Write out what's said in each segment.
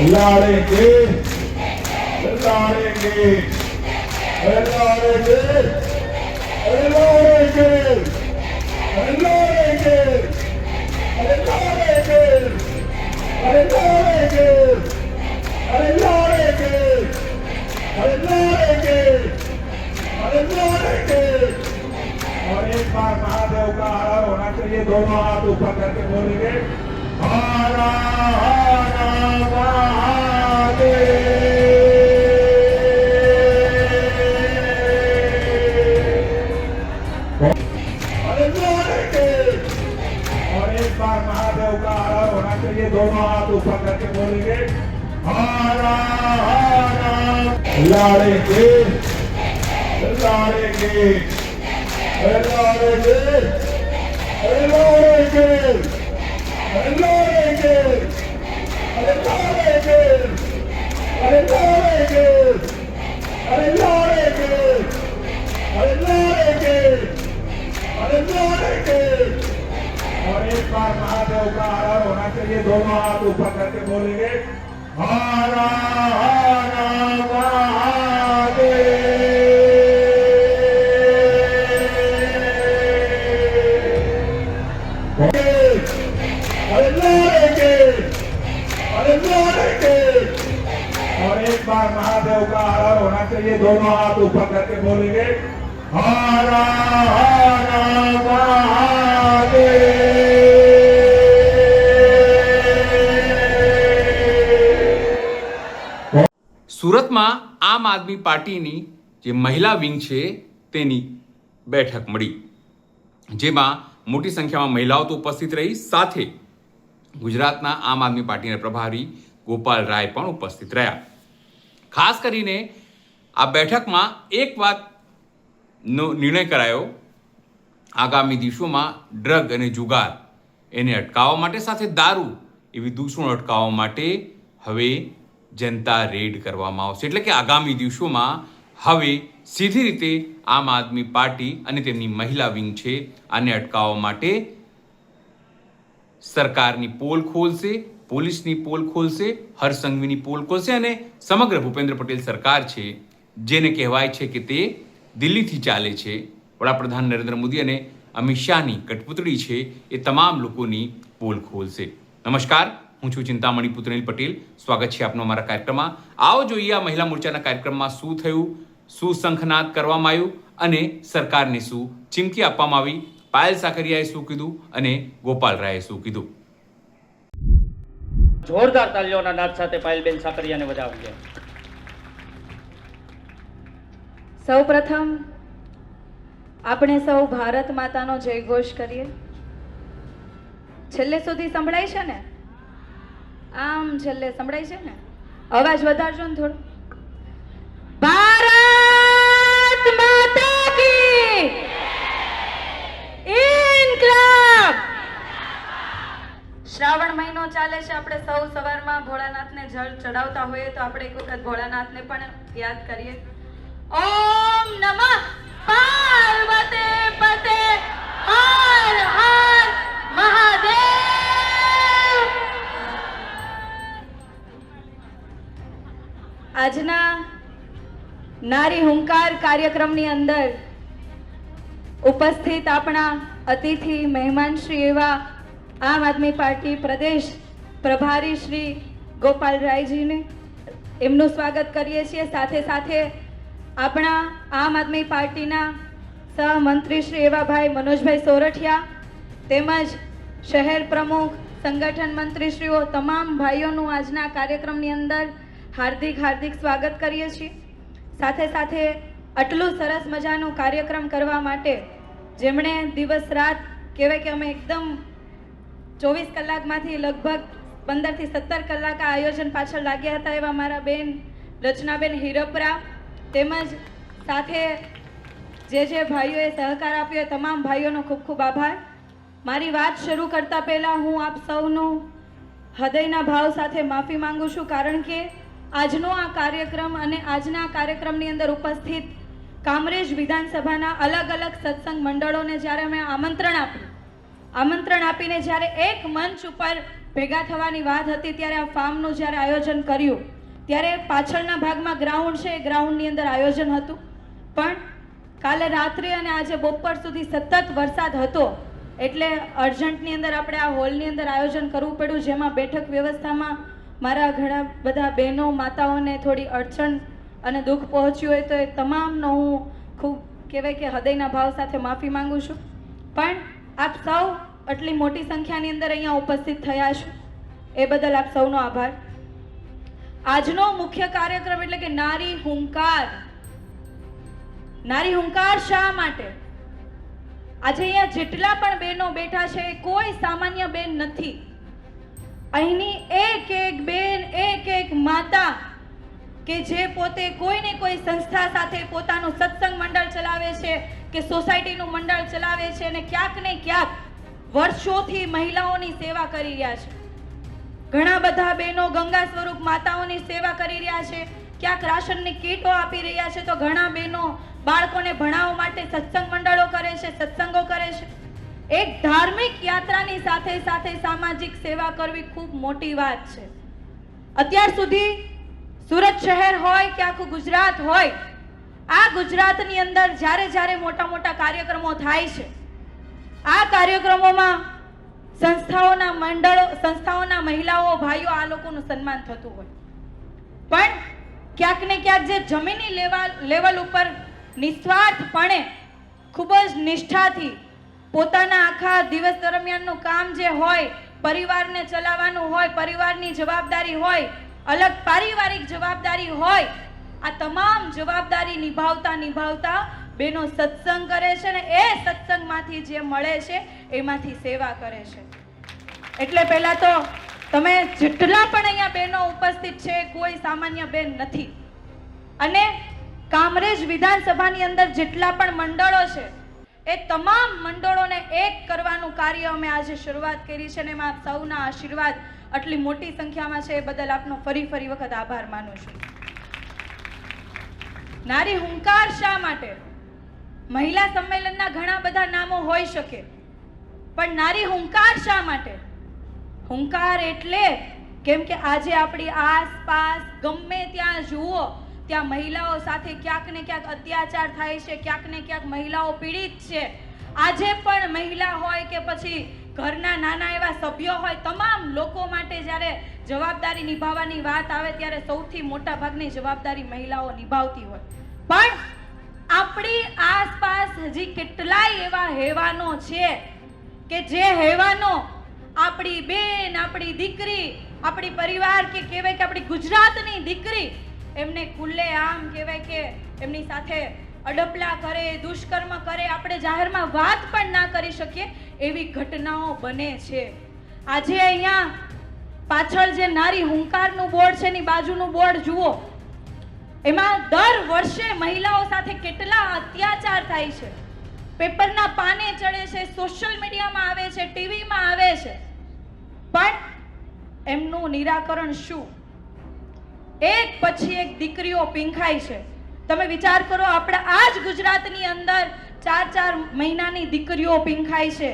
लड़ेंगे लड़ेंगे लड़ेंगे लड़ेंगे लड़ेंगे अरे लड़ेंगे अरे लड़ेंगे अरे लड़ेंगे अरे लड़ेंगे अरे लड़ेंगे। और एक बार महादेव का हरा होना चाहिए, दोनों हाथ ऊपर करके बोलेंगे हरा हरा महादेव। अरे लड़ेंगे। और एक बार महादेव का हरा होना चाहिए, दोनों हाथ ऊपर करके बोलेंगे हरा हरा। लड़ेंगे लड़ेंगे लड़ेंगे लड़ेंगे लड़ेंगे अरे लड़ेंगे अरे लड़ेंगे अरे लड़ेंगे अरे लड़ेंगे अरे लड़ेंगे। और एक बार महादेव का हरा होना चाहिए, दोनों हाथ ऊपर करके बोलेंगे हरा हरा महादेव। अरे लड़ेंगे अरे लड़ेंगे। और एक बार महादेव का हरा होना चाहिए, दोनों हाथ ऊपर करके बोलेंगे हरा हरा महादेव। સુરતમાં આમ આદમી પાર્ટીની જે મહિલા વિંગ છે તેની બેઠક મળી, જેમાં મોટી સંખ્યામાં મહિલાઓ તો ઉપસ્થિત રહી, સાથે ગુજરાતના આમ આદમી પાર્ટીના પ્રભારી ગોપાલ રાય પણ ઉપસ્થિત રહ્યા. ખાસ કરીને આ બેઠકમાં એક વાતનો નિર્ણય કરાયો, આગામી દિવસોમાં ડ્રગ અને જુગાર એને અટકાવવા માટે, સાથે દારૂ એવી દૂષણો અટકાવવા માટે હવે જનતા રેડ કરવામાં આવશે. એટલે કે આગામી દિવસોમાં હવે સીધી રીતે આમ આદમી પાર્ટી અને તેમની મહિલા વિંગ છે આને અટકાવવા માટે સરકારની પોલ ખોલશે, પોલીસની પોલ ખોલશે, હરસંઘવીની પોલ ખોલશે અને સમગ્ર ભૂપેન્દ્ર પટેલ સરકાર છે જેને કહેવાય છે કે તે દિલ્હીથી ચાલે છે, વડાપ્રધાન નરેન્દ્ર મોદી અને અમિત શાહની કઠપૂતળી છે, એ તમામ લોકોની પોલ ખોલશે. નમસ્કાર, હું છું ચિંતામણી પુત્રેલ પટેલ. સ્વાગત છે આપનો અમારા કાર્યક્રમમાં. આવો જોઈએ આ મહિલા મોરચાના કાર્યક્રમમાં શું થયું, શું શંખનાદ કરવામાં આવ્યું અને સરકારને શું ચીમકી આપવામાં આવી, પાયલ સાકરિયાએ શું કીધું અને ગોપાલ રાયે શું કીધું. જોરદાર તાલીઓના નાદ સાથે પાયલબેન સાકરિયાને વધાવીએ. સૌપ્રથમ આપણે સૌ ભારત માતાનો જયઘોષ કરીએ. છેલ્લે સુધી સંભળાય છે ને? આમ છેલ્લે સંભળાય છે ને? અવાજ વધારજો ને થોડો. ભારત માતા કી ઇન્કલાબ. શ્રાવણ મહિનો ચાલે છે, આપણે સૌ સવારમાં ભોળાનાથને જળ ચડાવતા હોઈએ તો આપણે એક વખત ભોળાનાથને પણ યાદ કરીએ. ઓમ નમઃ પાર્વતી પતે હર હર મહાદેવ. આજના નારી હુંકાર કાર્યક્રમની અંદર ઉપસ્થિત આપણા અતિથિ મહેમાન શ્રી એવા આમ આદમી પાર્ટી પ્રદેશ પ્રભારી શ્રી ગોપાલ રાયજીને એમનું સ્વાગત કરીએ છીએ. સાથે સાથે આપણા આમ આદમી પાર્ટીના સહમંત્રી શ્રી એવા ભાઈ મનોજભાઈ સોરઠિયા તેમજ શહેર પ્રમુખ, સંગઠન મંત્રીશ્રીઓ, તમામ ભાઈઓનું આજના કાર્યક્રમની અંદર હાર્દિક હાર્દિક સ્વાગત કરીએ છીએ. સાથે સાથે આટલું સરસ મજાનું કાર્યક્રમ કરવા માટે જેમણે દિવસ રાત કહેવાય કે અમે એકદમ 24 કલાકમાંથી લગભગ 15 થી 17 કલાક આ આયોજન પાછળ લાગ્યા હતા એવા મારા બેન રચનાબેન હિરપરા, તેમજ સાથે જે ભાઈઓએ સહકાર આપ્યો તમામ ભાઈઓનો ખૂબ ખૂબ આભાર. મારી વાત શરૂ કરતા પહેલાં હું આપ સૌનું હૃદયના ભાવ સાથે માફી માંગુ છું, કારણ કે આજનો આ કાર્યક્રમ અને આજના કાર્યક્રમની અંદર ઉપસ્થિત કામરેજ વિધાનસભાના અલગ અલગ સત્સંગ મંડળોને જ્યારે અમે આમંત્રણ આપીને જ્યારે એક મંચ ઉપર ભેગા થવાની વાત હતી ત્યારે આ ફાર્મનું જ્યારે આયોજન કર્યું ત્યારે પાછળના ભાગમાં ગ્રાઉન્ડ છે, ગ્રાઉન્ડની અંદર આયોજન હતું. પણ કાલે રાત્રે અને આજે બપોર સુધી સતત વરસાદ હતો એટલે અર્જન્ટની અંદર આપણે આ હોલની અંદર આયોજન કરવું પડ્યું, જેમાં બેઠક વ્યવસ્થામાં મારા ઘણા બધા બહેનો માતાઓને થોડી અડચણ અને દુઃખ પહોંચ્યું હોય તો એ તમામનો હું ખૂબ કહેવાય કે હૃદયના ભાવ સાથે માફી માંગુ છું. પણ આપ સૌ આટલી મોટી સંખ્યાની અંદર અહીંયા ઉપસ્થિત થયા છો એ બદલ આપ સૌનો આભાર. આજનો મુખ્ય કાર્યક્રમ એટલે કે નારી હુંકાર. નારી હુંકાર શા માટે? આજે અહીંયા જેટલા પણ બહેનો બેઠા છે એ કોઈ સામાન્ય બેન નથી. અહીંની એક એક બેન, એક એક માતા કે જે પોતે કોઈ ને કોઈ સંસ્થા સાથે પોતાનું સત્સંગ મંડળ ચલાવે છે કે સોસાયટીનું મંડળ ચલાવે છે અને ક્યાંક ને ક્યાંક વર્ષોથી મહિલાઓની સેવા કરી રહ્યા છે. ઘણા બધા બહેનો ગંગા સ્વરૂપ માતાઓની સેવા કરી રહ્યા છે, ક્યાંક રાશનની કીટો આપી રહ્યા છે, તો ઘણા બહેનો બાળકોને ભણાવવા માટે સત્સંગ મંડળો કરે છે, સત્સંગો કરે છે. એક ધાર્મિક યાત્રાની સાથે સાથે સામાજિક સેવા કરવી ખૂબ મોટી વાત છે. અત્યાર સુધી સુરત શહેર હોય કે આખું ગુજરાત હોય, આ ગુજરાતની અંદર જ્યારે જ્યારે મોટા મોટા કાર્યક્રમો થાય છે, આ કાર્યક્રમોમાં સંસ્થાઓના મંડળો, સંસ્થાઓના મહિલાઓ, ભાઈઓ આ લોકોનું સન્માન થતું હોય. પણ ક્યાંક ને ક્યાંક જે જમીની લેવલ ઉપર નિસ્વાર્થપણે ખૂબ જ નિષ્ઠાથી પોતાના આખા દિવસ દરમિયાનનું કામ જે હોય, પરિવારને ચલાવવાનું હોય, પરિવારની જવાબદારી હોય, અલગ પારિવારિક જવાબદારી હોય, આ તમામ જવાબદારી નિભાવતા બહેનો સત્સંગ કરે છે ને એ સત્સંગમાંથી જે મળે છે એમાંથી સેવા કરે છે. એટલે પહેલા તો તમે જેટલા પણ અહીંયા બહેનો ઉપસ્થિત છે કોઈ સામાન્ય બેન નથી. અને કામરેજ વિધાનસભાની અંદર જેટલા પણ મંડળો છે એ તમામ મંડળોને એક કરવાનું કાર્ય અમે આજે શરૂઆત કરી છે અને એમાં આપ સૌના આશીર્વાદ આટલી મોટી સંખ્યામાં છે એ બદલ આપનો ફરી વખત આભાર માનું છું. નારી હુંકાર શા માટે? મહિલા સંમેલનના ઘણા બધા નામો હોઈ શકે, પણ નારી હુંકાર શા માટે? હુંકાર એટલે કેમ કે આજે આપણી આસપાસ ગમે ત્યાં જુઓ ત્યાં મહિલાઓ સાથે ક્યાંક ને ક્યાંક અત્યાચાર થાય છે, ક્યાંક ને ક્યાંક મહિલાઓ પીડિત છે. આજે પણ મહિલા હોય કે પછી ઘરના નાના એવા સભ્યો હોય, તમામ લોકો માટે જ્યારે જવાબદારી નિભાવવાની વાત આવે ત્યારે સૌથી મોટા ભાગની જવાબદારી મહિલાઓ નિભાવતી હોય. પણ આપણી આસપાસ હજી કેટલાય એવા હેવાનો છે કે જે હેવાનો આપણી બેન, આપણી દીકરી, આપણી પરિવાર કે કહેવાય કે આપણી ગુજરાતની દીકરી એમને ખુલ્લે આમ કહેવાય કે એમની સાથે અડપલા કરે, દુષ્કર્મ કરે, આપણે જાહેરમાં વાત પણ ના કરી શકીએ એવી ઘટનાઓ બને છે. આજે અહીંયા પાછળ જે નારી હુંકારનું બોર્ડ છે એની બાજુનું બોર્ડ જુઓ, એમાં દર વર્ષે મહિલાઓ સાથે કેટલા અત્યાચાર થાય છે, પેપરના પાને ચડે છે, સોશિયલ મીડિયામાં આવે છે, ટીવીમાં આવે છે, પણ એમનું નિરાકરણ શું? એક પછી એક દીકરીઓ પીંખાય છે. તમે વિચાર કરો, આપણા આ જ ગુજરાતની અંદર 4 મહિનાની દીકરીઓ પીંખાય છે.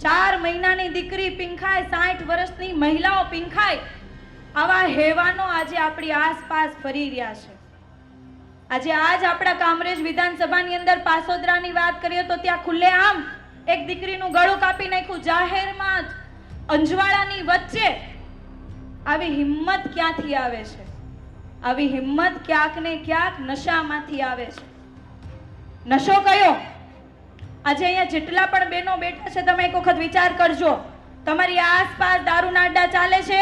4 મહિનાની દીકરી પીંખાય, 60 વર્ષની મહિલાઓ પીંખાય. આવા હેવાનો આજે આપણી આસપાસ ફરી રહ્યા છે. આજે આજ આપણા કામરેજ વિધાનસભાની અંદર પાસોદરાની વાત કરીએ તો ત્યાં ખુલ્લેઆમ એક દીકરીનું ગળું કાપી નાખ્યું, જાહેરમાં જ, અંજવાળાની વચ્ચે. આવી હિંમત ક્યાંથી આવે છે? આવી હિંમત ક્યાંક ને ક્યાંક નશામાંથી આવે છે. નશો કયો? આજે અહીંયા જેટલા પણ બહેનો બેઠા છે તમે એક વખત વિચાર કરજો, તમારી આસપાસ દારૂના અડ્ડા ચાલે છે?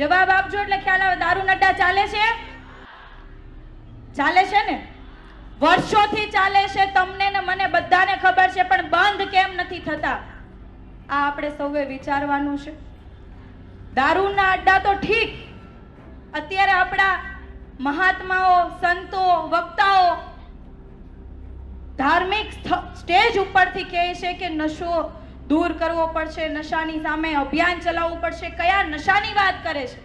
જવાબ આપજો એટલે ખ્યાલ આવે. દારૂના અડ્ડા ચાલે છે? ચાલે છે ને? વર્ષોથી ચાલે છે, તમને ને મને બધાને ખબર છે, પણ બંધ કેમ નથી થતા? આ આપણે સૌએ વિચારવાનું છે. દારૂના અડ્ડા તો ઠીક, અત્યારે આપણા મહાત્માઓ, સંતો, વક્તાઓ ધાર્મિક સ્ટેજ ઉપરથી કહે છે કે નશો દૂર કરવો પડશે, નશાની સામે અભિયાન ચલાવવું પડશે. કયા નશાની વાત કરે છે?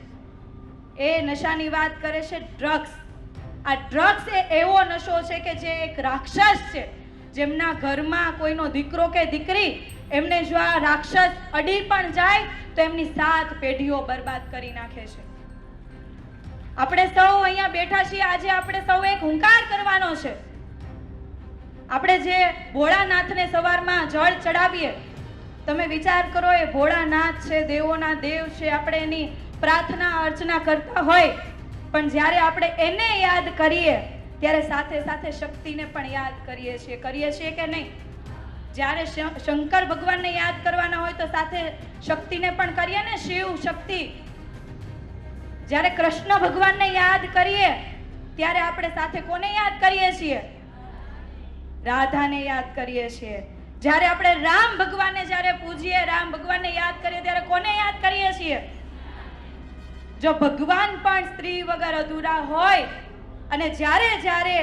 એ નશાની વાત કરે છે ડ્રગ્સ. આ ડ્રગ્સ એ એવો નશો છે કે જે એક રાક્ષસ છે, જેમના ઘરમાં કોઈનો દીકરો કે દીકરી એમને જો આ રાક્ષસ અડી પણ જાય તો એમની 7 પેઢીઓ બરબાદ કરી નાખે છે. આપણે સૌ અહીંયા બેઠા છીએ, આજે આપણે સૌ એક હુંકાર કરવાનો છે. આપણે જે ભોળાનાથને સવારમાં જળ ચડાવીએ, તમે વિચાર કરો, એ ભોળાનાથ છે, દેવોના દેવ છે, આપણે એની પ્રાર્થના અર્ચના કરતા હોય, પણ જ્યારે આપણે એને યાદ કરીએ ત્યારે સાથે સાથે શક્તિને પણ યાદ કરીએ છીએ કે નહીં? જ્યારે શંકર ભગવાનને યાદ કરવાના હોય તો સાથે શક્તિને પણ કરીએ ને, શિવ શક્તિ. જ્યારે કૃષ્ણ ભગવાનને યાદ કરીએ ત્યારે આપણે સાથે કોને યાદ કરીએ છીએ? રાધાને યાદ કરીએ છીએ. જ્યારે આપણે રામ ભગવાનને જ્યારે પૂજીએ, રામ ભગવાનને યાદ કરીએ ત્યારે કોને યાદ કરીએ છીએ? જો ભગવાન પણ સ્ત્રી વગર અધૂરા હોય અને જ્યારે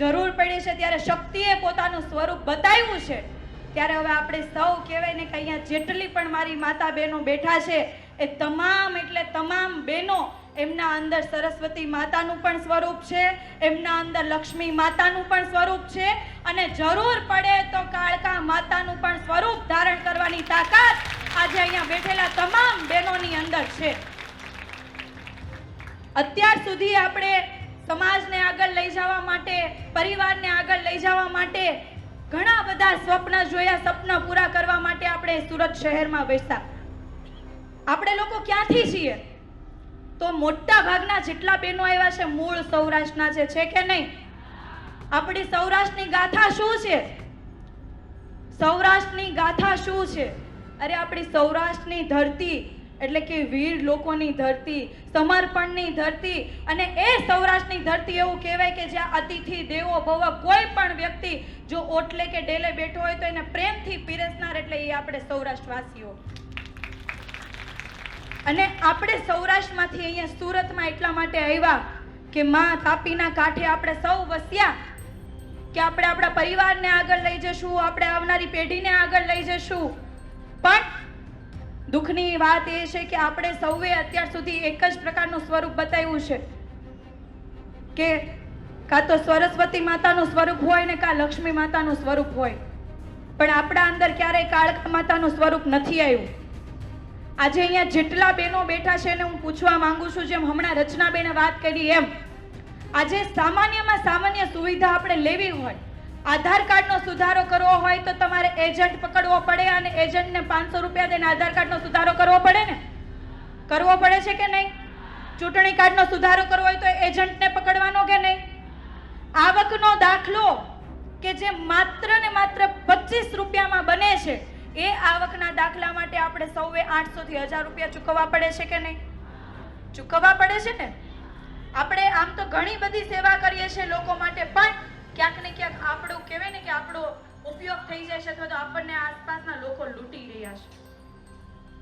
જરૂર પડી છે ત્યારે શક્તિએ પોતાનું સ્વરૂપ બતાવ્યું છે, ત્યારે હવે આપણે સૌ કહેવાય ને કે અહીંયા જેટલી પણ મારી માતા બહેનો બેઠા છે એ તમામ એટલે તમામ બહેનો, એમના અંદર સરસ્વતી માતાનું પણ સ્વરૂપ છે, એમના અંદર લક્ષ્મી માતાનું પણ સ્વરૂપ છે, અને જરૂર પડે તો કાળકા માતાનું પણ સ્વરૂપ ધારણ કરવાની તાકાત આજે અહીંયા બેઠેલા તમામ બહેનોની અંદર છે. અત્યાર સુધી આપણે સમાજને આગળ લઈ જવા માટે, પરિવારને આગળ લઈ જવા માટે ઘણા બધા સ્વપ્ન જોયા. સપના પૂરા કરવા માટે આપણે સુરત શહેરમાં બેસતા. આપણે લોકો ક્યાંથી છીએ? તો મોટા ભાગના જેટલા બહેનો આવ્યા છે મૂળ સૌરાષ્ટ્રના છે કે નહીં? આપણી સૌરાષ્ટ્રની ગાથા શું છે? સૌરાષ્ટ્રની ગાથા શું છે? અરે આપણી સૌરાષ્ટ્રની ધરતી એટલે કે વીર લોકોની ધરતી, સમર્પણની ધરતી. અને એ સૌરાષ્ટ્રની ધરતી એવું કહેવાય કે જ્યાં અતિથિ દેવો ભવ. કોઈ પણ વ્યક્તિ જો ઓટલે કે ડેલે બેઠો હોય તો એને પ્રેમથી પીરસનાર એટલે એ આપણે સૌરાષ્ટ્રવાસીઓ. અને આપણે સૌરાષ્ટ્રમાંથી અહીંયા સુરતમાં એટલા માટે આવ્યા કે માં તાપીના કાંઠે આપણે સૌ વસ્યા કે આપણે આપણા પરિવારને આગળ લઈ જશું, આપણે આવનારી પેઢીને આગળ લઈ જશું. પણ દુઃખની વાત એ છે કે આપણે સૌએ અત્યાર સુધી એક જ પ્રકારનું સ્વરૂપ બતાવ્યું છે કે કાં તો સરસ્વતી માતાનું સ્વરૂપ હોય ને કાં લક્ષ્મી માતાનું સ્વરૂપ હોય, પણ આપણા અંદર ક્યારેય કાળકા માતાનું સ્વરૂપ નથી આવ્યું. આજે અહીંયા જેટલા બહેનો બેઠા છે એને હું પૂછવા માંગુ છું, જેમ હમણાં રચનાબેને વાત કરી એમ, આજે સામાન્યમાં સામાન્ય સુવિધા આપણે લેવી હોય, આધાર કાર્ડનો સુધારો કરવો હોય તો તમારે એજન્ટ પકડવો પડે અને એજન્ટને 500 રૂપિયા દઈને આધાર કાર્ડનો સુધારો કરવો પડે ને? કરવો પડે છે કે નહીં? ચૂંટણી કાર્ડનો સુધારો કરવો હોય તો એજન્ટને પકડવાનો કે નહીં? આવકનો દાખલો કે જે માત્ર ને માત્ર 25 રૂપિયામાં બને છે, એ આવકના દાખલા માટે આપણે સૌએ 800 થી 1000 રૂપિયા ચૂકવવા પડે છે કે નહીં? ચૂકવવા પડે છે ને? આપણે આમ તો ઘણી બધી સેવા કરીએ છીએ લોકો માટે, પણ ક્યાંક ને ક્યાંક આપણું કહેવાય ને કે આપણો ઉપયોગ થઈ જાય છે અથવા તો આપણને આસપાસના લોકો લૂંટી રહ્યા છે.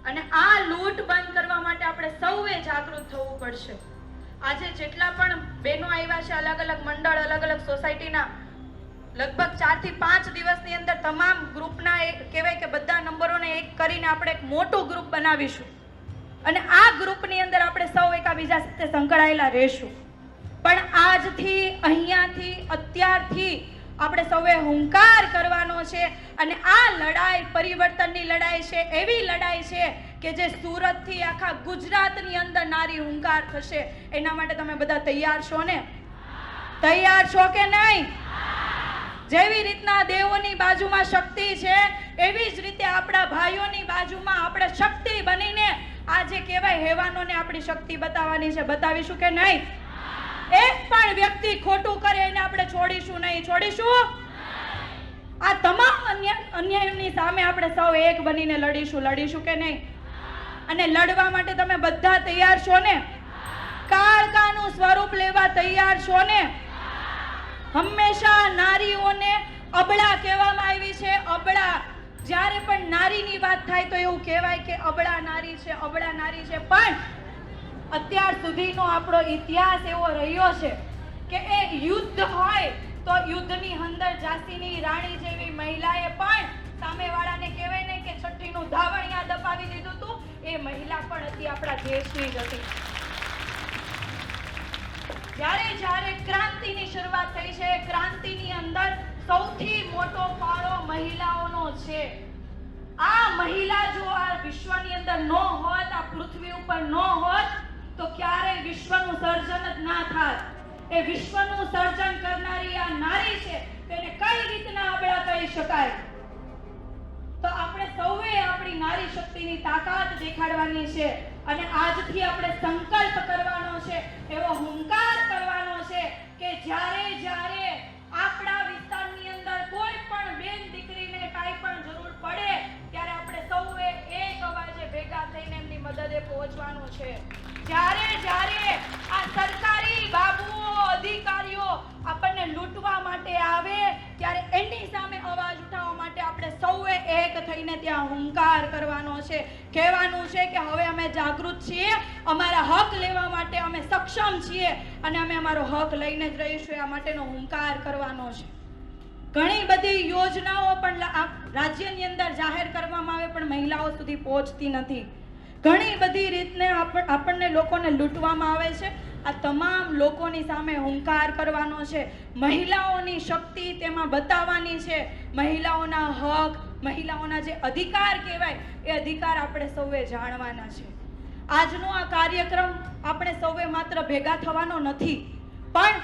અને આ લૂંટ બંધ કરવા માટે આપણે સૌએ જાગૃત થવું પડશે. આજે જેટલા પણ બહેનો આવ્યા છે, અલગ અલગ મંડળ, અલગ અલગ સોસાયટીના, લગભગ 4 થી 5 દિવસની અંદર તમામ ગ્રુપના કહેવાય કે બધા નંબરોને એક કરીને આપણે એક મોટું ગ્રુપ બનાવીશું અને આ ગ્રુપની અંદર આપણે સૌ એકબીજા સાથે સંકળાયેલા રહેશું. પણ આજથી, અહીંયાથી, અત્યારથી આપણે સૌએ હુંકાર કરવાનો છે અને આ લડાઈ પરિવર્તનની લડાઈ છે. એવી લડાઈ છે કે જે સુરતથી આખા ગુજરાતની અંદર નારી હુંકાર થશે. એના માટે તમે બધા તૈયાર છો ને? તૈયાર છો કે નહીં? જેવી રીતના દેવોની બાજુમાં શક્તિ છે, એવી જ રીતે આપણા ભાઈઓની બાજુમાં આપણે શક્તિ બનીને આ જે કહેવાય હેવાનોને આપણી શક્તિ બતાવવાની છે. બતાવીશું કે નહીં? એક પણ વ્યક્તિ ખોટું કરે એને આપણે છોડીશું નહીં. છોડીશું? આ તમામ અન્યાયની સામે આપણે સૌ એક બનીને લડીશું કે નહીં? અને લડવા માટે તમે બધા તૈયાર છો ને? કાળકાનું સ્વરૂપ લેવા તૈયાર છો ને? હંમેશા નારીઓને અબળા કહેવામાં આવી છે. અબળા. જ્યારે પણ નારીની વાત થાય તો એવું કહેવાય કે અબળા નારી છે, અબળા નારી છે. પણ અત્યાર સુધીનો આપણો ઇતિહાસ એવો રહ્યો છે કે એ યુદ્ધ હોય તો યુદ્ધની અંદર ઝાંસીની રાણી જેવી મહિલાએ પણ સામેવાળાને કહેવાય ને કે છઠ્ઠીનું ધાવણિયા દબાવી દીધું હતું. એ મહિલા પણ હતી આપણા દેશની જ હતી. જ્યારે ક્રાંતિની શરૂઆત થઈ છે, ક્રાંતિની અંદર સૌથી મોટો છે. આ મહિલા જો આ વિશ્વની અંદર ન હોત, આ પૃથ્વી ઉપર ન હોત, તો ક્યારેય વિશ્વનું સર્જન જ ના થાત. એ વિશ્વનું સર્જન કરનારી આ નારી છે, તેને કઈ રીતના આબળા કહી શકાય? તો આપણે સૌએ આપણી નારી શક્તિની તાકાત દેખાડવાની છે અને આજથી આપણે સંકલ્પ કરવાનો છે, એવો હુંકાર કરવાનો છે કે જ્યારે આપણા વિસ્તારની અંદર કોઈ પણ બેન દીકરીને કાંઈ પણ જરૂર પડે ત્યારે આપણે સૌએ એક અવાજે ભેગા થઈને એમની મદદે પહોંચવાનું છે. જ્યારે આ સરકારી બાબુઓ, અધિકારીઓ આપણને લૂંટવા માટે આવે ત્યારે એની સામે અવાજ ઉઠાવવા માટે આપણે સૌએ એક થઈને ત્યાં હુંકાર કરવાનો છે. કહેવાનું છે કે હવે અમે જાગૃત છીએ, અમારા હક લેવા માટે અમે સક્ષમ છીએ અને અમે અમારો હક લઈને જ રહીશું. આ માટેનો હુંકાર કરવાનો છે. ઘણી બધી યોજનાઓ પણ રાજ્યની અંદર જાહેર કરવામાં આવે પણ મહિલાઓ સુધી પહોંચતી નથી. ઘણી બધી રીતને આપણને લોકોને લૂંટવામાં આવે છે. આ તમામ લોકોની સામે હુંકાર કરવાનો છે. મહિલાઓની શક્તિ તેમાં બતાવવાની છે. મહિલાઓના હક, મહિલાઓના જે અધિકાર કહેવાય એ અધિકાર આપણે સૌએ જાણવાના છે. આજનો આ કાર્યક્રમ આપણે સૌએ માત્ર ભેગા થવાનો નથી, પણ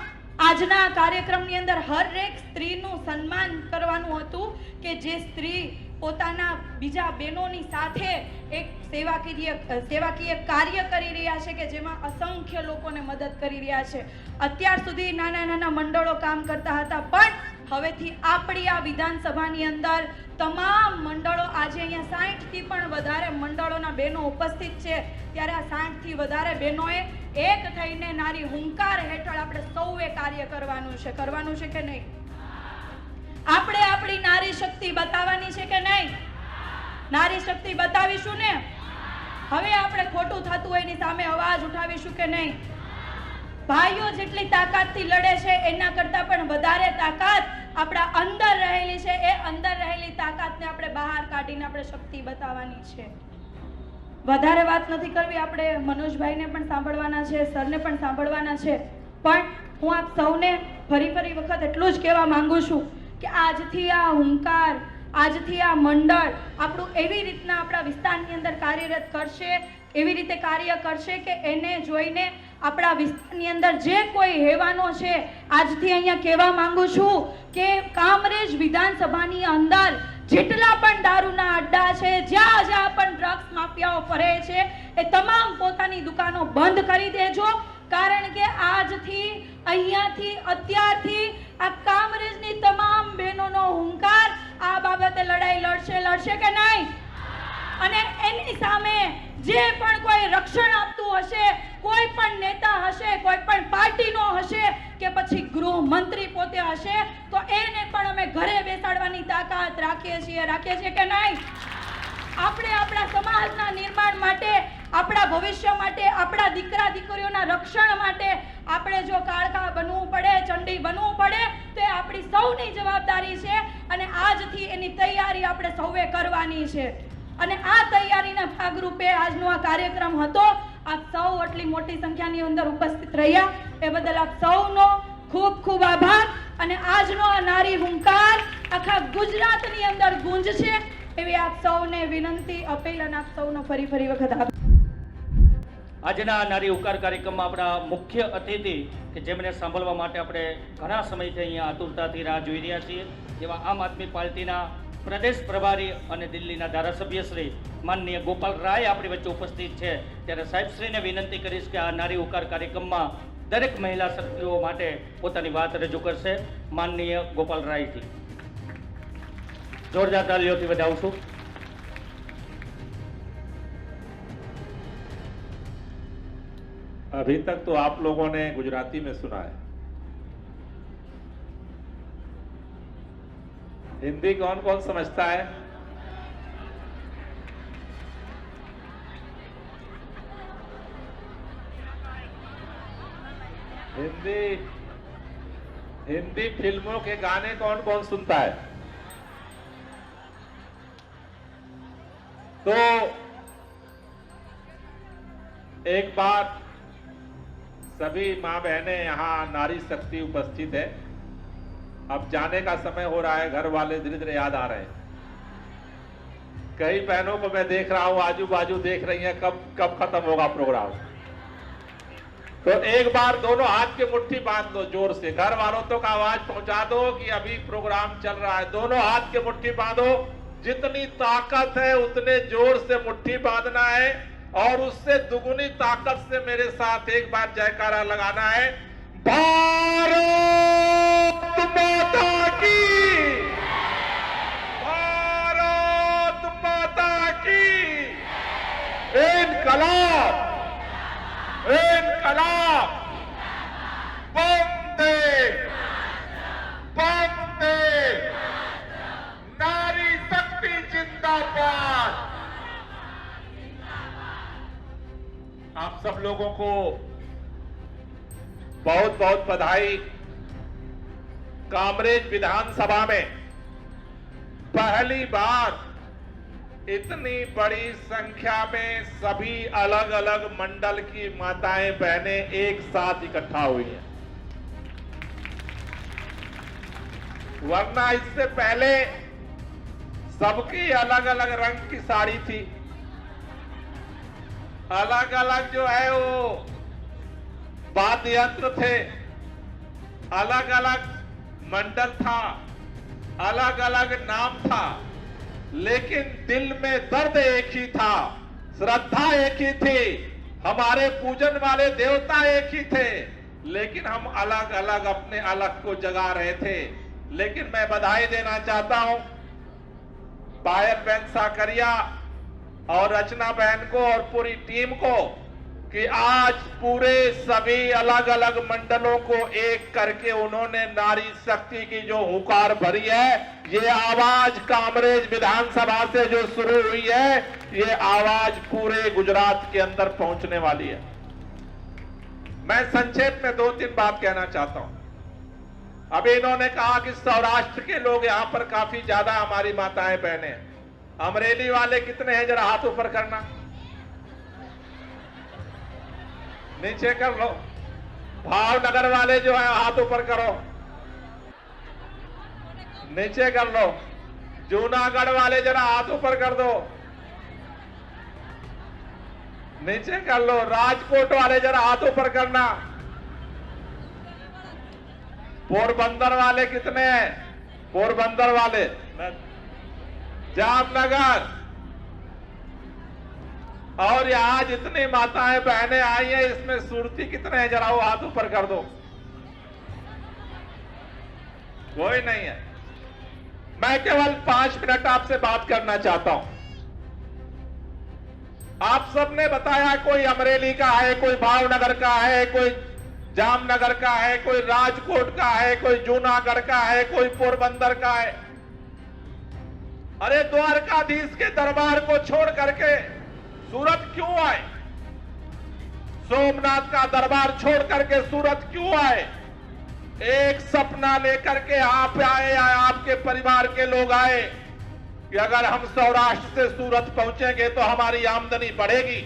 આજના કાર્યક્રમની અંદર હરેક સ્ત્રીનું સન્માન કરવાનું હતું કે જે સ્ત્રી પોતાના બીજા બહેનોની સાથે એક સેવાકીય કાર્ય કરી રહ્યા છે કે જેમાં અસંખ્ય લોકોને મદદ કરી રહ્યા છે. અત્યાર સુધી નાના નાના મંડળો કામ કરતા હતા, પણ હવેથી આપણી આ વિધાનસભાની અંદર તમામ મંડળો, આજે અહીંયા 60 થી પણ વધારે મંડળોના બહેનો ઉપસ્થિત છે, ત્યારે આ 60 થી વધારે બહેનોએ એક થઈને નારી હુંકાર હેઠળ આપણે સૌએ કાર્ય કરવાનું છે કે નહીં? આપણે આપણી નારી શક્તિ બતાવવાની છે કે નહીં? નારી શક્તિ બતાવીશું ને? હવે આપણે ખોટું થતું હોય એની સામે અવાજ ઉઠાવીશું કે નહીં? ભાઈઓ જેટલી તાકાતથી લડે છે એના કરતાં પણ વધારે તાકાત આપણા અંદર રહેલી છે. એ અંદર રહેલી તાકાતને આપણે બહાર કાઢીને આપણે શક્તિ બતાવવાની છે. વધારે વાત નથી કરવી, આપણે મનોજભાઈને પણ સાંભળવાના છે, સરને પણ સાંભળવાના છે, પણ હું આપ સૌને ફરી વખત એટલું જ કહેવા માંગુ છું કે આજથી આ હુંકાર, આજથી આ મંડળ આપણું એવી રીતના આપણા વિસ્તારની અંદર કાર્યરત કરશે, એવી રીતે કાર્ય કરશે કે એને જોઈને આપણા વિસ્તારની અંદર જે કોઈ હેવાનો છે, આજથી અહીંયા કહેવા માંગુ છું કે કામરેજ વિધાનસભાની અંદર જેટલા પણ દારૂના અડ્ડા છે, જ્યાં પણ ડ્રગ્સ માફિયાઓ ફરે છે, એ તમામ પોતાની દુકાનો બંધ કરી દેજો. કારણ કે આજથી અહીંયાથી અત્યારથી આ કામરેજની તમામ બહેનોનો હુંકાર આ બાબતે લડાઈ લડશે કે નહીં? અને એની સામે જે પણ કોઈ રક્ષણ આપતું હશે, કોઈ પણ નેતા હશે, કોઈ પણ પાર્ટીનો હશે કે પછી ગૃહમંત્રી પોતે હશે, તો એને પણ અમે ઘરે બેસાડવાની તાકાત રાખીએ છીએ કે નહીં? આપણે આપણા સમાજના નિર્માણ માટે, આપણા ભવિષ્ય માટે, આપણા દીકરા દીકરીઓના રક્ષણ માટે આપણે જો કાળકા બનવું પડે, ચંડી બનવું પડે, તો એ આપણી સૌની જવાબદારી છે અને આજથી એની તૈયારી આપણે સૌએ કરવાની છે. અને આ તૈયારીના ભાગરૂપે આજનો આ કાર્યક્રમ હતો. આપ સૌ આટલી મોટી સંખ્યાની અંદર ઉપસ્થિત રહ્યા એ બદલ આપ સૌનો ખૂબ ખૂબ આભાર. અને આજનો આ નારી હુંકાર આખા ગુજરાતની અંદર ગુંજશે એવી આપ સૌને વિનંતી, અપીલ અને આપ સૌનો ફરી વખત આભાર. આજના નારી હુંકાર કાર્યક્રમમાં આપણા મુખ્ય અતિથિ કે જેમને સાંભળવા માટે આપણે ઘણા સમયથી અહીંયા આતુરતાથી રાહ જોઈ રહ્યા છીએ, જેવા આમ આદમી પાર્ટીના પ્રદેશ પ્રભારી અને દિલ્હીના ધારાસભ્ય શ્રી માનનીય ગોપાલ રાય આપણી વચ્ચે ઉપસ્થિત છે. ત્યારે સાહેબશ્રીને વિનંતી કરીશ કે આ નારી હુંકાર કાર્યક્રમમાં દરેક મહિલા શક્તિઓ માટે પોતાની વાત રજૂ કરશે. માનનીય ગોપાલ રાયજી, જોરદાર તાલીઓથી વધાવશું. अभी तक तो आप लोगों ने गुजराती में सुना है, हिंदी कौन कौन समझता है? हिंदी फिल्मों के गाने कौन कौन सुनता है? तो एक बार सभी माँ बहनें यहाँ नारी शक्ति उपस्थित है. अब जाने का समय हो रहा है, घर वाले धीरे धीरे याद आ रहे हैं. कई बहनों को मैं देख रहा हूं आजू बाजू देख रही हैं कब कब खत्म होगा प्रोग्राम। तो एक बार दोनों हाथ की मुट्ठी बांध दो जोर से, घर वालों तक आवाज पहुंचा दो कि अभी प्रोग्राम चल रहा है। दोनों हाथ की मुट्ठी बांधो, जितनी ताकत है उतने जोर से मुट्ठी बांधना है और उससे दुगुनी ताकत से मेरे साथ एक बार जयकारा लगाना है। भारत माता की, भारत माता की, इनकलाब, इनकलाब, वंदे, वंदे, नारी शक्ति जिंदाबाद। आप सब लोगों को बहुत बहुत बधाई। कामरेज विधानसभा में पहली बार इतनी बड़ी संख्या में सभी अलग अलग मंडल की माताएं बहनें एक साथ इकट्ठा हुई हैं। वरना इससे पहले सबकी अलग अलग रंग की साड़ी थी, अलग अलग जो है वो वाद्य यंत्र थे, अलग अलग मंडल था, अलग अलग नाम था, लेकिन दिल में दर्द एक ही था, श्रद्धा एक ही थी, हमारे पूजन वाले देवता एक ही थे, लेकिन हम अलग अलग अपने अलग को जगा रहे थे। लेकिन मैं बधाई देना चाहता हूं पायल बहन साकरिया और रचना बहन को और पूरी टीम को कि आज पूरे सभी अलग अलग मंडलों को एक करके उन्होंने नारी शक्ति की जो हुंकार भरी है, ये आवाज कामरेज विधानसभा से जो शुरू हुई है, ये आवाज पूरे गुजरात के अंदर पहुंचने वाली है। मैं संक्षेप में 2-3 बात कहना चाहता हूं। अभी इन्होंने कहा कि सौराष्ट्र के लोग यहां पर काफी ज्यादा हमारी माताएं बहनें हैं। अमरेली वाले कितने हैं, जरा हाथ ऊपर करना, नीचे कर लो। भावनगर वाले जो है हाथ ऊपर करो, नीचे कर लो। जूनागढ़ वाले जरा हाथ ऊपर कर दो, नीचे कर लो। राजकोट वाले जरा हाथ ऊपर करना। पोरबंदर वाले कितने हैं, पोरबंदर वाले, जामनगर, और यहां जितनी माताएं बहनें आई हैं इसमें सुरती कितने हैं, जरा वो हाथ ऊपर कर दो। कोई नहीं है। मैं केवल 5 मिनट आपसे बात करना चाहता हूं। आप सबने बताया कोई अमरेली का है, कोई भावनगर का है, कोई जामनगर का है, कोई राजकोट का है, कोई जूनागढ़ का है, कोई पोरबंदर का है। अरे द्वारकाधीश के दरबार को छोड़ करके सूरत क्यों आए? सोमनाथ का दरबार छोड़ करके सूरत क्यों आए? एक सपना लेकर के आप आए या आपके परिवार के लोग आए कि अगर हम सौराष्ट्र से सूरत पहुंचेंगे तो हमारी आमदनी बढ़ेगी,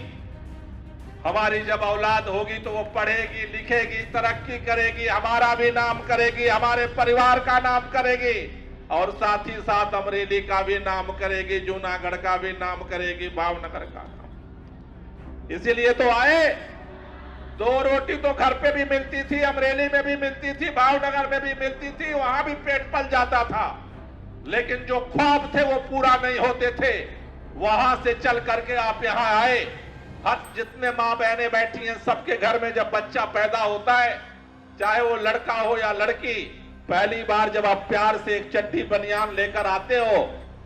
हमारी जब औलाद होगी तो वो पढ़ेगी, लिखेगी, तरक्की करेगी, हमारा भी नाम करेगी, हमारे परिवार का नाम करेगी और साथ ही साथ अमरेली का भी नाम करेगी, जूनागढ़ का भी नाम करेगी, भावनगर का नाम। इसीलिए तो आए। 2 रोटी तो घर पे भी मिलती थी, अमरेली में भी मिलती थी, भावनगर में भी मिलती थी, वहां भी पेट पल जाता था, लेकिन जो ख्वाब थे वो पूरा नहीं होते थे। वहां से चल करके आप यहां आए। हर जितने मां बहनें बैठी हैं सबके घर में जब बच्चा पैदा होता है, चाहे वो लड़का हो या लड़की, पहली बार जब आप प्यार से एक चड्डी बनियान लेकर आते हो,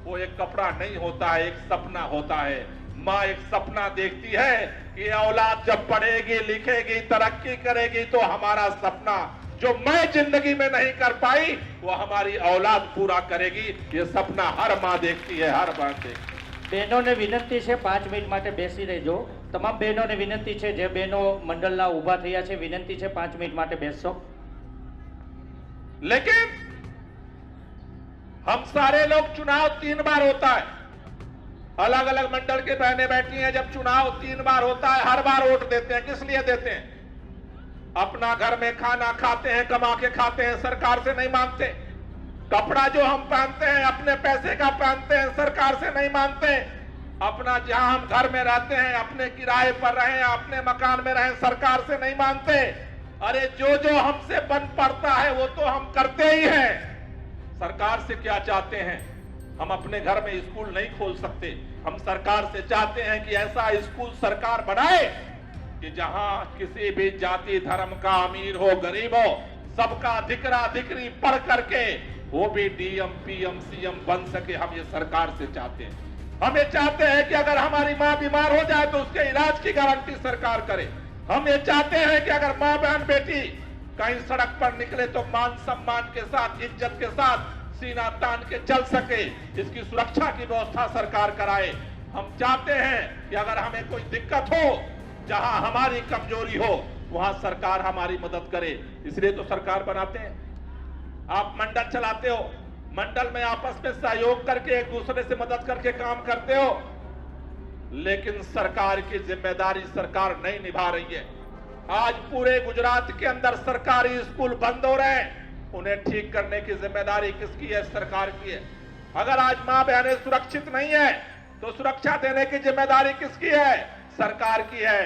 वो एक कपड़ा नहीं होता है, एक सपना होता है। माँ एक सपना देखती है कि औलाद जब पढ़ेगी, लिखेगी, तरक्की करेगी तो हमारा सपना जो मैं जिंदगी में नहीं कर पाई वो हमारी औलाद पूरा करेगी। ये सपना हर माँ देखती है, हर बार देखती है। બહેનોને વિનંતી છે 5 મિનિટ માટે બેસી રહેજો। તમામ બહેનોને વિનંતી છે, જે બહેનો મંડળના ઊભા થયા છે, વિનંતી છે 5 મિનિટ માટે બેસશો। लेकिन हम सारे लोग चुनाव 3 बार होता है, अलग अलग मंडल के बहनें बैठी हैं। जब चुनाव 3 बार होता है, हर बार वोट देते हैं। किस लिए देते हैं? अपना घर में खाना खाते हैं, कमा के खाते हैं, सरकार से नहीं मांगते। कपड़ा जो हम पहनते हैं अपने पैसे का पहनते हैं, सरकार से नहीं मांगते। अपना जहां हम घर में रहते हैं, अपने किराए पर रहें, अपने मकान में रहें, सरकार से नहीं मांगते। अरे जो जो हमसे बन पड़ता है वो तो हम करते ही हैं। सरकार से क्या चाहते हैं? हम अपने घर में स्कूल नहीं खोल सकते। हम सरकार से चाहते हैं कि ऐसा स्कूल सरकार बनाए कि जहां किसी भी जाति धर्म का, अमीर हो गरीब हो, सबका धिकरा धिकरी पढ़ करके वो भी डीएम पीएम सीएम बन सके। हम ये सरकार से चाहते हैं। हम ये चाहते हैं कि अगर हमारी माँ बीमार हो जाए तो उसके इलाज की गारंटी सरकार करे। हम ये चाहते हैं कि अगर माँ बहन बेटी कहीं सड़क पर निकले तो मान सम्मान के साथ, इज्जत के साथ सीना तान के चल सके, इसकी सुरक्षा की व्यवस्था सरकार कराए। हम चाहते हैं कि अगर हमें कोई दिक्कत हो, जहां हमारी कमजोरी हो, वहां सरकार हमारी मदद करे। इसलिए तो सरकार बनाते हैं। आप मंडल चलाते हो, मंडल में आपस में सहयोग करके एक दूसरे से मदद करके काम करते हो, लेकिन सरकार की जिम्मेदारी सरकार नहीं निभा रही है। आज पूरे गुजरात के अंदर सरकारी स्कूल बंद हो रहे हैं। उन्हें ठीक करने की जिम्मेदारी किसकी है? सरकार की है। अगर आज मां बहनें सुरक्षित नहीं है तो सुरक्षा देने की जिम्मेदारी किसकी है? सरकार की है।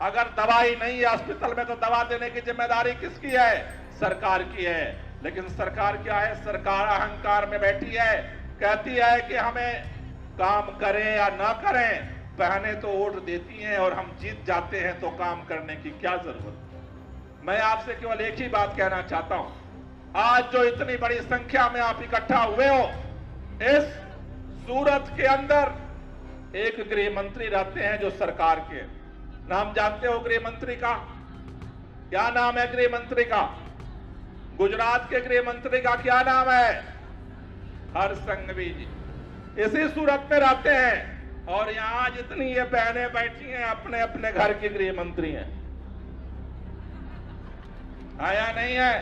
अगर दवाई नहीं है अस्पताल में तो दवा देने की जिम्मेदारी किसकी है? सरकार की है। लेकिन सरकार क्या है? सरकार अहंकार में बैठी है, कहती है कि हमें काम करें या ना करें, बहनें तो वोट देती हैं और हम जीत जाते हैं तो काम करने की क्या जरूरत। मैं आपसे केवल एक ही बात कहना चाहता हूं। आज जो इतनी बड़ी संख्या में आप इकट्ठा हुए हो, इस सूरत के अंदर एक गृह मंत्री रहते हैं जो सरकार के। नाम जानते हो गृह मंत्री का? क्या नाम है गृह मंत्री का? गुजरात के गृह मंत्री का क्या नाम है? हर्ष संघवी जी। इसी सूरत में रहते हैं और यहां जितनी ये बहनें बैठी हैं अपने अपने घर की गृह मंत्री हैं। आया नहीं है?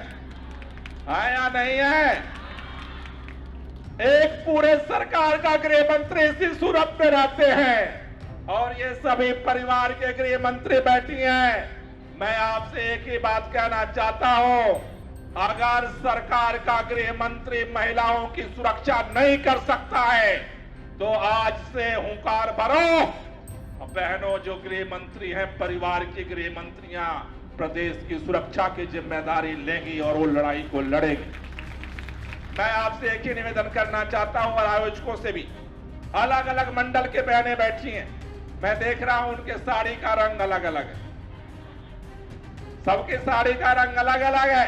आया नहीं है? एक पूरे सरकार का गृह मंत्री इसी सूरत में रहते हैं और ये सभी परिवार के गृह मंत्री बैठी हैं। मैं आपसे एक ही बात कहना चाहता हूं, अगर सरकार का गृह मंत्री महिलाओं की सुरक्षा नहीं कर सकता है तो आज से हुंकार भरो। बहनों जो गृह मंत्री हैं, परिवार की गृह मंत्रियां प्रदेश की सुरक्षा की जिम्मेदारी लेंगी और वो लड़ाई को लड़ेगी। मैं आपसे एक ही निवेदन करना चाहता हूं और आयोजकों से भी। अलग अलग मंडल के बहनें बैठी हैं, मैं देख रहा हूं उनके साड़ी का रंग अलग अलग है। सबकी साड़ी का रंग अलग अलग है,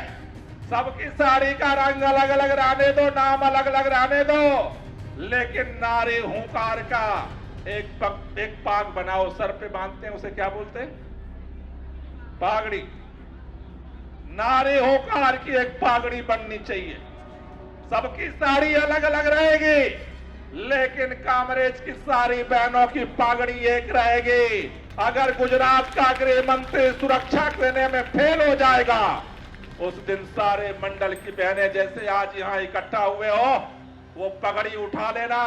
सबकी साड़ी का रंग अलग अलग रहने दो, नाम अलग अलग रहने दो, लेकिन नारी हुंकार का एक पाग बनाओ, सर पे बांधते हैं, उसे क्या बोलते हैं? पागड़ी। नारी हुंकार की एक पागड़ी बननी चाहिए। सबकी साड़ी अलग अलग रहेगी लेकिन कामरेज की सारी बहनों की पागड़ी एक रहेगी। अगर गुजरात का गृह मंत्री सुरक्षा देने में फेल हो जाएगा, उस दिन सारे मंडल की बहनें जैसे आज यहाँ इकट्ठा हुए हो, वो पगड़ी उठा लेना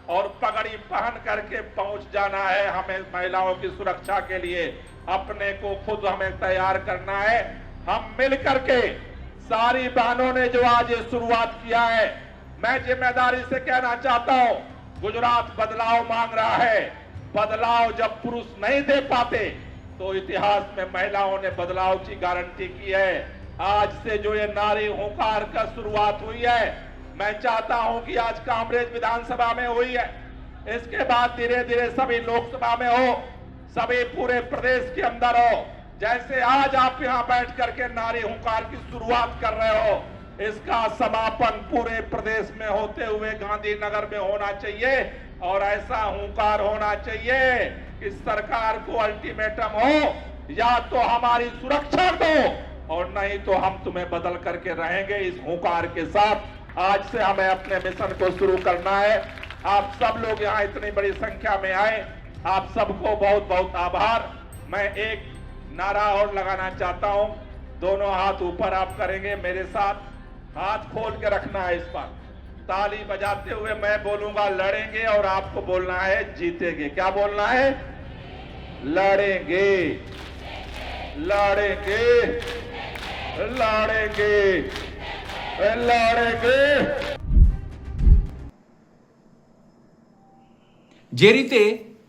और पगड़ी पहन करके पहुंच जाना है। हमें महिलाओं की सुरक्षा के लिए अपने को खुद हमें तैयार करना है। हम मिल करके सारी बहनों ने जो आज ये शुरुआत किया है, मैं जिम्मेदारी से कहना चाहता हूं, गुजरात बदलाव मांग रहा है। बदलाव जब पुरुष नहीं दे पाते तो इतिहास में महिलाओं ने बदलाव की गारंटी की है। आज से जो ये नारी हुंकार का शुरुआत हुई है, मैं चाहता हूं कि आज कामरेज विधानसभा में हुई है, इसके बाद धीरे धीरे सभी लोकसभा में हो, सभी पूरे प्रदेश के अंदर हो। जैसे आज आप यहां बैठ करके नारी हुंकार की शुरुआत कर रहे हो, इसका समापन पूरे प्रदेश में होते हुए गांधीनगर में होना चाहिए। और ऐसा हुंकार होना चाहिए कि सरकार को अल्टीमेटम हो, या तो हमारी सुरक्षा दो और नहीं तो हम तुम्हें बदल करके रहेंगे। इस हुंकार के साथ आज से हमें अपने मिशन को शुरू करना है। आप सब लोग यहाँ इतनी बड़ी संख्या में आए, आप सबको बहुत बहुत आभार। मैं एक नारा और लगाना चाहता हूं, दोनों हाथ ऊपर आप करेंगे मेरे साथ, हाथ खोल के रखना है इस पर। ताली बजाते हुए मैं बोलूंगा लड़ेंगे और आपको बोलना है जीतेंगे। क्या बोलना है? लड़ेंगे, लड़ेंगे, लड़ेंगे, लड़ेंगे। જે રીતે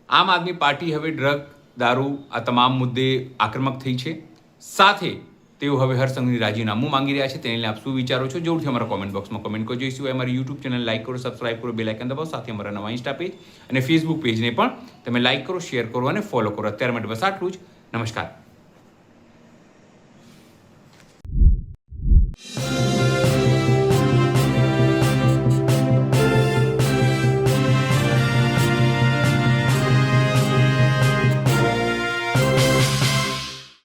આમ આદમી પાર્ટી હવે ડ્રગ દારૂ આ તમામ મુદ્દે આક્રમક થઈ છે, સાથે તેઓ હવે હરસંઘની રાજીનામું માંગી રહ્યા છે, તેને લઈને આપ શું વિચારો છો? જરૂરથી અમારા કોમેન્ટ બોક્સમાં કમેન્ટ કરજો. એ સિવાય અમારી યુટ્યુબ ચેનલ લાઈક કરો, સબસ્ક્રાઇબ કરો, બેલ આઇકન દબાવો, સાથે અમારા નવા ઇન્સ્ટા પેજ અને ફેસબુક પેજને પણ તમે લાઈક કરો, શેર કરો અને ફોલો કરો. અત્યાર માટે બસ આટલું જ. નમસ્કાર.